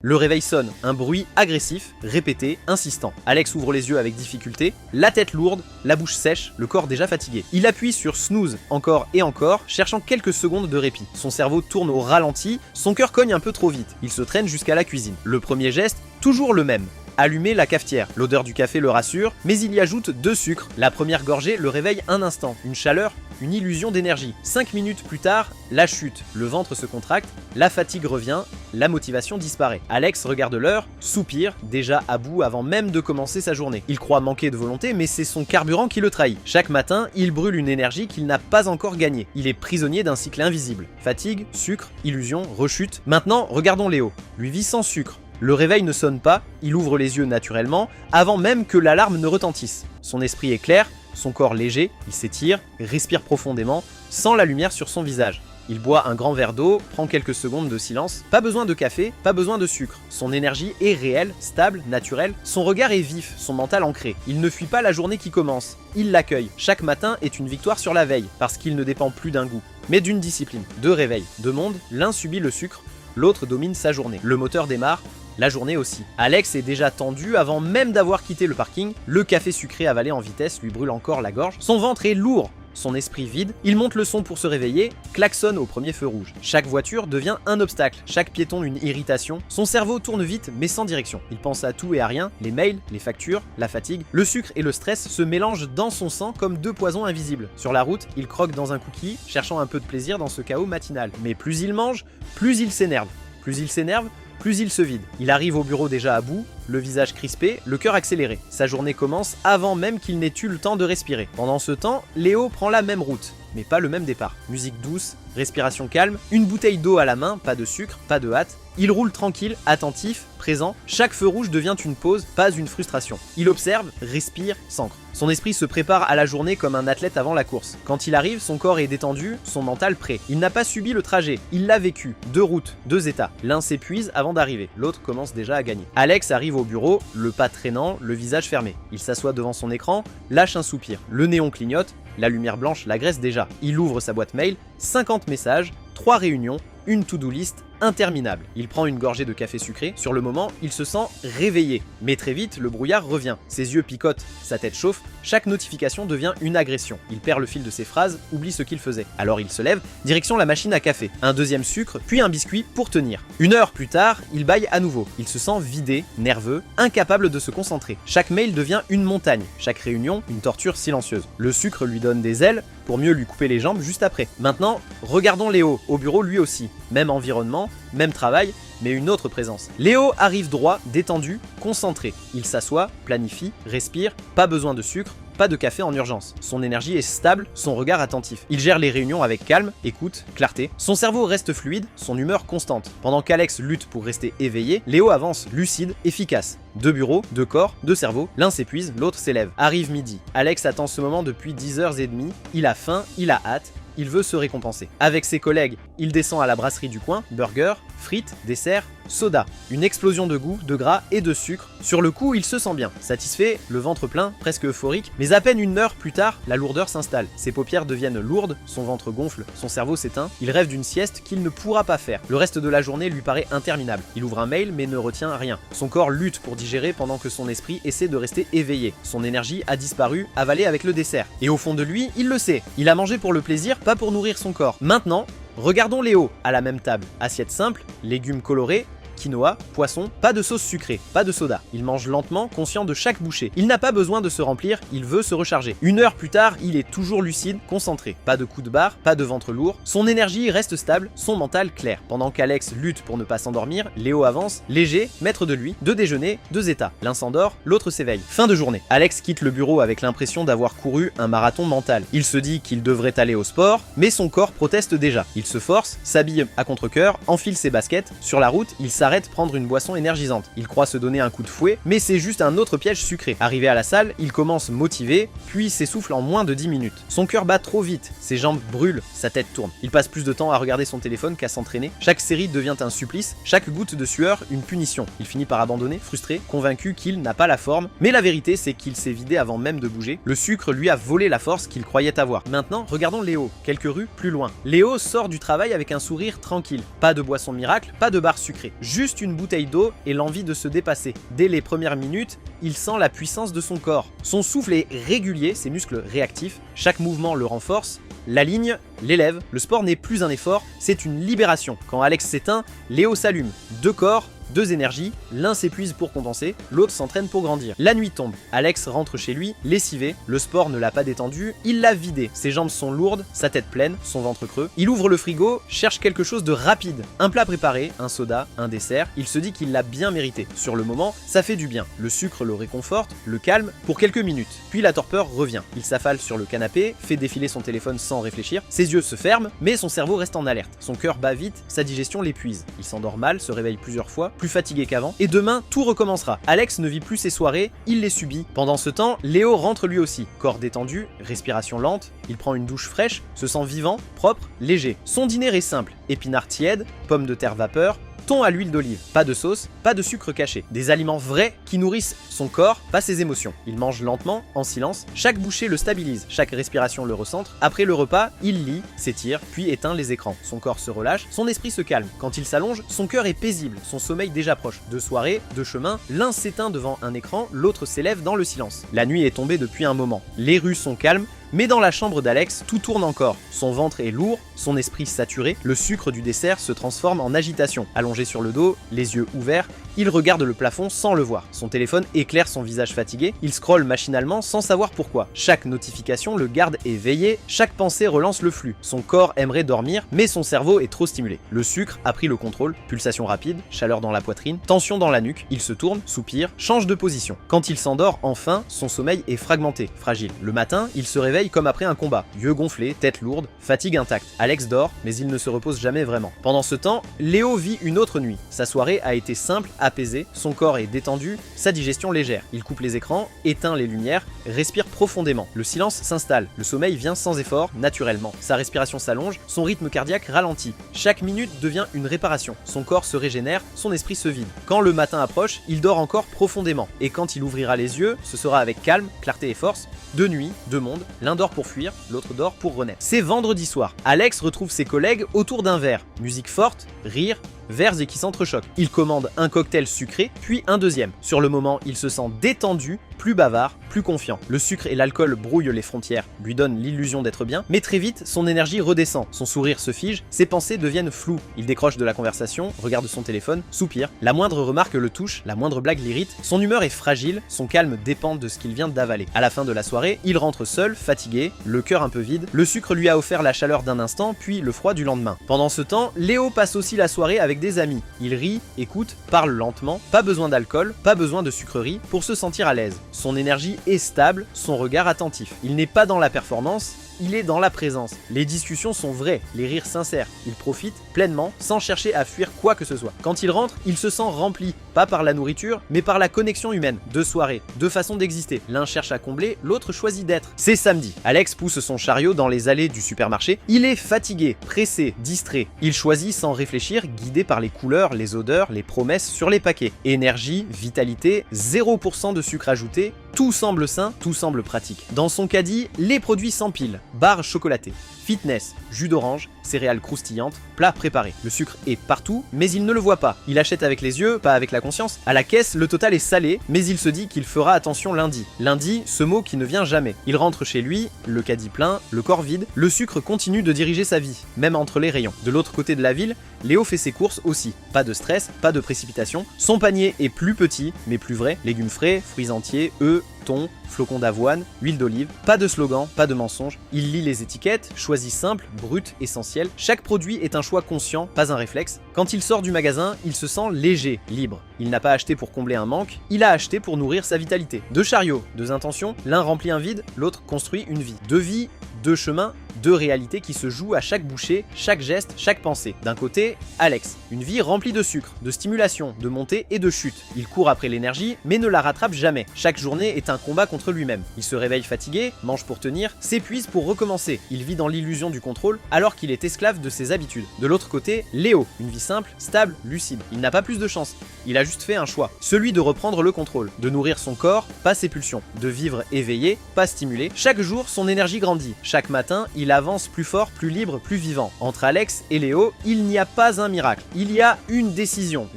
Le réveil sonne, un bruit agressif, répété, insistant. Alex ouvre les yeux avec difficulté, la tête lourde, la bouche sèche, le corps déjà fatigué. Il appuie sur snooze encore et encore, cherchant quelques secondes de répit. Son cerveau tourne au ralenti, son cœur cogne un peu trop vite. Il se traîne jusqu'à la cuisine. Le premier geste, toujours le même. Allumer la cafetière. L'odeur du café le rassure, mais il y ajoute 2 sucres. La première gorgée le réveille un instant. Une chaleur, une illusion d'énergie. 5 minutes plus tard, la chute. Le ventre se contracte, la fatigue revient, la motivation disparaît. Alex regarde l'heure, soupire, déjà à bout avant même de commencer sa journée. Il croit manquer de volonté, mais c'est son carburant qui le trahit. Chaque matin, il brûle une énergie qu'il n'a pas encore gagnée. Il est prisonnier d'un cycle invisible. Fatigue, sucre, illusion, rechute. Maintenant, regardons Léo. Lui vit sans sucre. Le réveil ne sonne pas, il ouvre les yeux naturellement, avant même que l'alarme ne retentisse. Son esprit est clair, son corps léger, il s'étire, respire profondément, sent la lumière sur son visage. Il boit un grand verre d'eau, prend quelques secondes de silence. Pas besoin de café, pas besoin de sucre. Son énergie est réelle, stable, naturelle. Son regard est vif, son mental ancré. Il ne fuit pas la journée qui commence. Il l'accueille. Chaque matin est une victoire sur la veille, parce qu'il ne dépend plus d'un goût, mais d'une discipline. 2 réveils, 2 mondes, l'un subit le sucre, l'autre domine sa journée. Le moteur démarre, la journée aussi. Alex est déjà tendu avant même d'avoir quitté le parking. Le café sucré avalé en vitesse lui brûle encore la gorge. Son ventre est lourd, son esprit vide. Il monte le son pour se réveiller, klaxonne au premier feu rouge. Chaque voiture devient un obstacle, chaque piéton une irritation. Son cerveau tourne vite mais sans direction. Il pense à tout et à rien, les mails, les factures, la fatigue. Le sucre et le stress se mélangent dans son sang comme 2 poisons invisibles. Sur la route, il croque dans un cookie, cherchant un peu de plaisir dans ce chaos matinal. Mais plus il mange, plus il s'énerve. Plus il s'énerve, plus il se vide. Il arrive au bureau déjà à bout, le visage crispé, le cœur accéléré. Sa journée commence avant même qu'il n'ait eu le temps de respirer. Pendant ce temps, Léo prend la même route, mais pas le même départ. Musique douce, respiration calme, une bouteille d'eau à la main, pas de sucre, pas de hâte. Il roule tranquille, attentif, présent. Chaque feu rouge devient une pause, pas une frustration. Il observe, respire, s'ancre. Son esprit se prépare à la journée comme un athlète avant la course. Quand il arrive, son corps est détendu, son mental prêt. Il n'a pas subi le trajet, il l'a vécu. 2 routes, 2 états. L'un s'épuise avant d'arriver, l'autre commence déjà à gagner. Alex arrive au bureau, le pas traînant, le visage fermé. Il s'assoit devant son écran, lâche un soupir. Le néon clignote, la lumière blanche l'agresse déjà. Il ouvre sa boîte mail, 50 messages, 3 réunions, une to-do list interminable. Il prend une gorgée de café sucré. Sur le moment, il se sent réveillé. Mais très vite, le brouillard revient. Ses yeux picotent, sa tête chauffe. Chaque notification devient une agression. Il perd le fil de ses phrases, oublie ce qu'il faisait. Alors il se lève, direction la machine à café. Un deuxième sucre, puis un biscuit pour tenir. 1 heure plus tard, il bâille à nouveau. Il se sent vidé, nerveux, incapable de se concentrer. Chaque mail devient une montagne. Chaque réunion, une torture silencieuse. Le sucre lui donne des ailes pour mieux lui couper les jambes juste après. Maintenant, regardons Léo, au bureau lui aussi. Même environnement, même travail, mais une autre présence. Léo arrive droit, détendu, concentré. Il s'assoit, planifie, respire, pas besoin de sucre, pas de café en urgence. Son énergie est stable, son regard attentif. Il gère les réunions avec calme, écoute, clarté. Son cerveau reste fluide, son humeur constante. Pendant qu'Alex lutte pour rester éveillé, Léo avance lucide, efficace. 2 bureaux, 2 corps, 2 cerveaux, l'un s'épuise, l'autre s'élève. Arrive midi. Alex attend ce moment depuis 10h30, il a faim, il a hâte, il veut se récompenser. Avec ses collègues, il descend à la brasserie du coin, burger, frites, dessert, soda. Une explosion de goût, de gras et de sucre. Sur le coup, il se sent bien. Satisfait, le ventre plein, presque euphorique, mais à peine 1 heure plus tard, la lourdeur s'installe. Ses paupières deviennent lourdes, son ventre gonfle, son cerveau s'éteint. Il rêve d'une sieste qu'il ne pourra pas faire. Le reste de la journée lui paraît interminable. Il ouvre un mail mais ne retient rien. Son corps lutte pour digérer pendant que son esprit essaie de rester éveillé. Son énergie a disparu, avalée avec le dessert. Et au fond de lui, il le sait. Il a mangé pour le plaisir, pas pour nourrir son corps. Maintenant, regardons Léo, à la même table. Assiette simple, légumes colorés, quinoa, poisson, pas de sauce sucrée, pas de soda. Il mange lentement, conscient de chaque bouchée. Il n'a pas besoin de se remplir, il veut se recharger. 1 heure plus tard, il est toujours lucide, concentré. Pas de coup de barre, pas de ventre lourd. Son énergie reste stable, son mental clair. Pendant qu'Alex lutte pour ne pas s'endormir, Léo avance, léger, maître de lui. 2 déjeuners, 2 états. L'un s'endort, l'autre s'éveille. Fin de journée. Alex quitte le bureau avec l'impression d'avoir couru un marathon mental. Il se dit qu'il devrait aller au sport, mais son corps proteste déjà. Il se force, s'habille à contre-cœur, enfile ses baskets. Sur la route, il s'arrête prendre une boisson énergisante. Il croit se donner un coup de fouet, mais c'est juste un autre piège sucré. Arrivé à la salle, il commence motivé, puis s'essouffle en moins de 10 minutes. Son cœur bat trop vite, ses jambes brûlent, sa tête tourne. Il passe plus de temps à regarder son téléphone qu'à s'entraîner. Chaque série devient un supplice, chaque goutte de sueur une punition. Il finit par abandonner, frustré, convaincu qu'il n'a pas la forme, mais la vérité c'est qu'il s'est vidé avant même de bouger. Le sucre lui a volé la force qu'il croyait avoir. Maintenant, regardons Léo, quelques rues plus loin. Léo sort du travail avec un sourire tranquille. Pas de boisson miracle, pas de barre sucrée. juste une bouteille d'eau et l'envie de se dépasser. Dès les premières minutes, il sent la puissance de son corps. Son souffle est régulier, ses muscles réactifs, chaque mouvement le renforce. La ligne l'élève, le sport n'est plus un effort, c'est une libération. Quand Alex s'éteint, Léo s'allume. 2 corps, 2 énergies, l'un s'épuise pour compenser, l'autre s'entraîne pour grandir. La nuit tombe, Alex rentre chez lui, lessivé, le sport ne l'a pas détendu, il l'a vidé. Ses jambes sont lourdes, sa tête pleine, son ventre creux. Il ouvre le frigo, cherche quelque chose de rapide. Un plat préparé, un soda, un dessert, il se dit qu'il l'a bien mérité. Sur le moment, ça fait du bien. Le sucre le réconforte, le calme pour quelques minutes. Puis la torpeur revient. Il s'affale sur le canapé, fait défiler son téléphone sans réfléchir. Ses yeux se ferment, mais son cerveau reste en alerte. Son cœur bat vite, sa digestion l'épuise. Il s'endort mal, se réveille plusieurs fois, plus fatigué qu'avant, et demain tout recommencera. Alex ne vit plus ses soirées, il les subit. Pendant ce temps, Léo rentre lui aussi, corps détendu, respiration lente, il prend une douche fraîche, se sent vivant, propre, léger. Son dîner est simple, épinards tièdes, pommes de terre vapeur, thon à l'huile d'olive, pas de sauce, pas de sucre caché. Des aliments vrais qui nourrissent son corps, pas ses émotions. Il mange lentement, en silence, chaque bouchée le stabilise, chaque respiration le recentre. Après le repas, il lit, s'étire, puis éteint les écrans. Son corps se relâche, son esprit se calme. Quand il s'allonge, son cœur est paisible, son sommeil déjà proche. 2 soirées, 2 chemins, l'un s'éteint devant un écran, l'autre s'élève dans le silence. La nuit est tombée depuis un moment. Les rues sont calmes, mais dans la chambre d'Alex, tout tourne encore. Son ventre est lourd, son esprit saturé, le sucre du dessert se transforme en agitation. Allongé sur le dos, les yeux ouverts, il regarde le plafond sans le voir. Son téléphone éclaire son visage fatigué, il scrolle machinalement sans savoir pourquoi. Chaque notification le garde éveillé, chaque pensée relance le flux. Son corps aimerait dormir, mais son cerveau est trop stimulé. Le sucre a pris le contrôle, pulsation rapide, chaleur dans la poitrine, tension dans la nuque, il se tourne, soupire, change de position. Quand il s'endort enfin, son sommeil est fragmenté, fragile. Le matin, il se réveille comme après un combat, yeux gonflés, tête lourde, fatigue intacte. Alex dort, mais il ne se repose jamais vraiment. Pendant ce temps, Léo vit une autre nuit. Sa soirée a été simple, apaisé, son corps est détendu, sa digestion légère. Il coupe les écrans, éteint les lumières, respire profondément. Le silence s'installe, le sommeil vient sans effort, naturellement. Sa respiration s'allonge, son rythme cardiaque ralentit. Chaque minute devient une réparation. Son corps se régénère, son esprit se vide. Quand le matin approche, il dort encore profondément. Et quand il ouvrira les yeux, ce sera avec calme, clarté et force. 2 nuits, 2 mondes, l'un dort pour fuir, l'autre dort pour renaître. C'est vendredi soir. Alex retrouve ses collègues autour d'un verre. Musique forte, rire, verres et qui s'entrechoquent. Il commande un cocktail sucré, puis un deuxième. Sur le moment, il se sent détendu, plus bavard, plus confiant. Le sucre et l'alcool brouillent les frontières, lui donnent l'illusion d'être bien, mais très vite, son énergie redescend, son sourire se fige, ses pensées deviennent floues. Il décroche de la conversation, regarde son téléphone, soupire. La moindre remarque le touche, la moindre blague l'irrite. Son humeur est fragile, son calme dépend de ce qu'il vient d'avaler. À la fin de la soirée, il rentre seul, fatigué, le cœur un peu vide. Le sucre lui a offert la chaleur d'un instant, puis le froid du lendemain. Pendant ce temps, Léo passe aussi la soirée avec des amis. Il rit, écoute, parle lentement, pas besoin d'alcool, pas besoin de sucreries pour se sentir à l'aise. Son énergie est stable, son regard attentif. Il n'est pas dans la performance, il est dans la présence. Les discussions sont vraies, les rires sincères. Il profite pleinement, sans chercher à fuir quoi que ce soit. Quand il rentre, il se sent rempli, pas par la nourriture, mais par la connexion humaine. 2 soirées, 2 façons d'exister. L'un cherche à combler, l'autre choisit d'être. C'est samedi. Alex pousse son chariot dans les allées du supermarché. Il est fatigué, pressé, distrait. Il choisit sans réfléchir, guidé par les couleurs, les odeurs, les promesses sur les paquets. Énergie, vitalité, 0% de sucre ajouté. Tout semble sain, tout semble pratique. Dans son caddie, les produits s'empilent. Barres chocolatées, fitness, jus d'orange, céréales croustillantes, plats préparés. Le sucre est partout, mais il ne le voit pas. Il achète avec les yeux, pas avec la conscience. À la caisse, le total est salé, mais il se dit qu'il fera attention lundi. Lundi, ce mot qui ne vient jamais. Il rentre chez lui, le caddie plein, le corps vide. Le sucre continue de diriger sa vie, même entre les rayons. De l'autre côté de la ville, Léo fait ses courses aussi. Pas de stress, pas de précipitation. Son panier est plus petit, mais plus vrai. Légumes frais, fruits entiers, œufs, thon, flocons d'avoine, huile d'olive. Pas de slogan, pas de mensonge. Il lit les étiquettes, choisit simple, brut, essentiel. Chaque produit est un choix conscient, pas un réflexe. Quand il sort du magasin, il se sent léger, libre. Il n'a pas acheté pour combler un manque, il a acheté pour nourrir sa vitalité. 2 chariots, 2 intentions, l'un remplit un vide, l'autre construit une vie. 2 vies, 2 chemins, 2 réalités qui se jouent à chaque bouchée, chaque geste, chaque pensée. D'un côté, Alex, une vie remplie de sucre, de stimulation, de montée et de chute. Il court après l'énergie, mais ne la rattrape jamais. Chaque journée est un combat contre lui-même. Il se réveille fatigué, mange pour tenir, s'épuise pour recommencer. Il vit dans l'illusion du contrôle, alors qu'il est esclave de ses habitudes. De l'autre côté, Léo, une vie simple, stable, lucide. Il n'a pas plus de chance. Il a juste fait un choix, celui de reprendre le contrôle, de nourrir son corps, pas ses pulsions, de vivre éveillé, pas stimulé. Chaque jour, son énergie grandit. Chaque matin, il il avance plus fort, plus libre, plus vivant. Entre Alex et Léo, il n'y a pas un miracle. Il y a une décision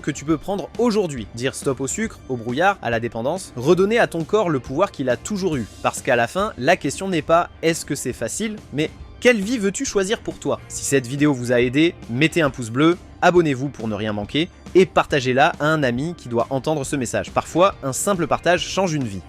que tu peux prendre aujourd'hui. Dire stop au sucre, au brouillard, à la dépendance, redonner à ton corps le pouvoir qu'il a toujours eu. Parce qu'à la fin, la question n'est pas est-ce que c'est facile, mais quelle vie veux-tu choisir pour toi? Si cette vidéo vous a aidé, mettez un pouce bleu, abonnez-vous pour ne rien manquer, et partagez-la à un ami qui doit entendre ce message. Parfois, un simple partage change une vie.